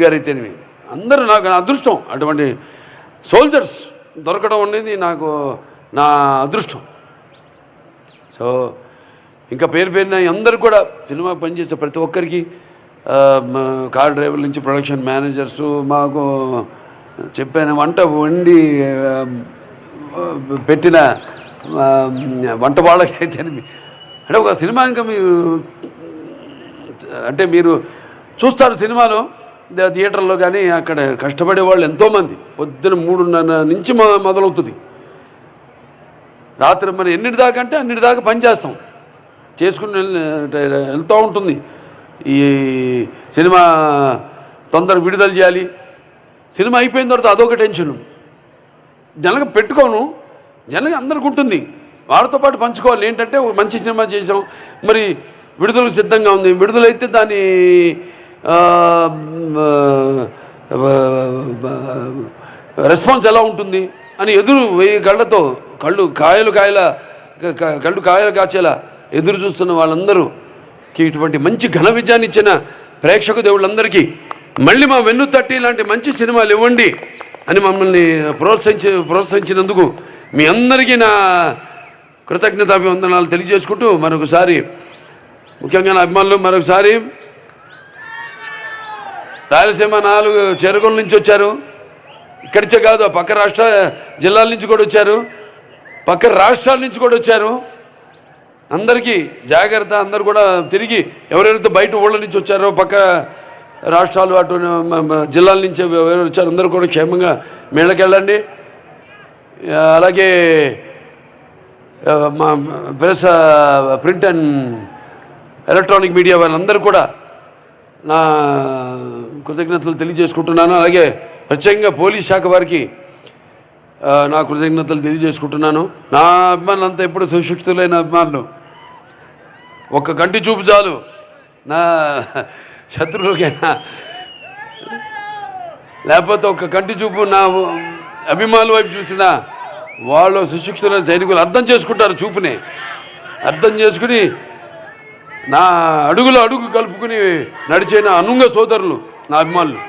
గారైతేనేమి అందరూ నాకు నా అదృష్టం. అటువంటి సోల్జర్స్ దొరకడం అనేది నాకు నా అదృష్టం. సో ఇంకా పేరు పేరున అందరూ కూడా సినిమా పనిచేసే ప్రతి ఒక్కరికి, కార్ డ్రైవర్ల నుంచి ప్రొడక్షన్ మేనేజర్సు, మాకు చెప్పాను వంట వండి పెట్టిన వంట వాళ్ళకైతే అంటే ఒక సినిమా ఇంకా అంటే మీరు చూస్తారు సినిమాలో థియేటర్లో, కానీ అక్కడ కష్టపడే వాళ్ళు ఎంతోమంది పొద్దున 3:30 నుంచి మొదలవుతుంది. రాత్రి మరి ఎన్నిటి దాకా అంటే అన్నిటి దాకా పనిచేస్తాం, చేసుకుని వెళ్తూ ఉంటుంది. ఈ సినిమా తొందరగా విడుదల చేయాలి, సినిమా అయిపోయిన తర్వాత అదొక టెన్షను. జనగా పెట్టుకోను, జనగా అందరికి ఉంటుంది, వారితో పాటు పంచుకోవాలి. ఏంటంటే మంచి సినిమా చేసాం, మరి విడుదలకు సిద్ధంగా ఉంది, విడుదలైతే దాని రెస్పాన్స్ ఎలా ఉంటుంది అని ఎదురు 1000 కళ్ళతో కళ్ళు కాయలు కాచేలా ఎదురు చూస్తున్న వాళ్ళందరూకి ఇటువంటి మంచి ఘన విజయాన్ని ఇచ్చిన ప్రేక్షక దేవుళ్ళందరికీ మళ్ళీ మా వెన్ను తట్టి ఇలాంటి మంచి సినిమాలు ఇవ్వండి అని మమ్మల్ని ప్రోత్సహించినందుకు మీ అందరికీ నా కృతజ్ఞతాభివందనాలు తెలియజేసుకుంటూ మరొకసారి ముఖ్యంగా నా అభిమానులు మరొకసారి రాయలసీమ 4 చెరువుల నుంచి వచ్చారు, ఇక్కడిచే కాదు పక్క జిల్లాల నుంచి కూడా వచ్చారు, పక్క రాష్ట్రాల నుంచి కూడా వచ్చారు. అందరికీ జాగ్రత్త. అందరూ కూడా తిరిగి ఎవరెవరైతే బయట ఊళ్ళ నుంచి వచ్చారో, పక్క రాష్ట్రాలు అటు జిల్లాల నుంచి ఎవరు వచ్చారు, అందరూ కూడా క్షేమంగా మేళకెళ్ళండి. అలాగే మా ప్రింట్ అండ్ ఎలక్ట్రానిక్ మీడియా వాళ్ళందరూ కూడా నా కృతజ్ఞతలు తెలియజేసుకుంటున్నాను. అలాగే ప్రత్యేకంగా పోలీస్ శాఖ వారికి నా కృతజ్ఞతలు తెలియజేసుకుంటున్నాను. నా అభిమానులు అంతా ఎప్పుడు సుశిక్షితులైన అభిమానులు. ఒక్క కంటి చూపు చాలు నా శత్రువులకైనా, లేకపోతే ఒక్క కంటి చూపు నా అభిమానుల వైపు చూసినా వాళ్ళు సుశిక్షితులైన సైనికులు అర్థం చేసుకుంటారు. చూపునే అర్థం చేసుకుని నా అడుగు కలుపుకుని నడిచే నా అనుంగ సోదరులు, నా అభిమానులు.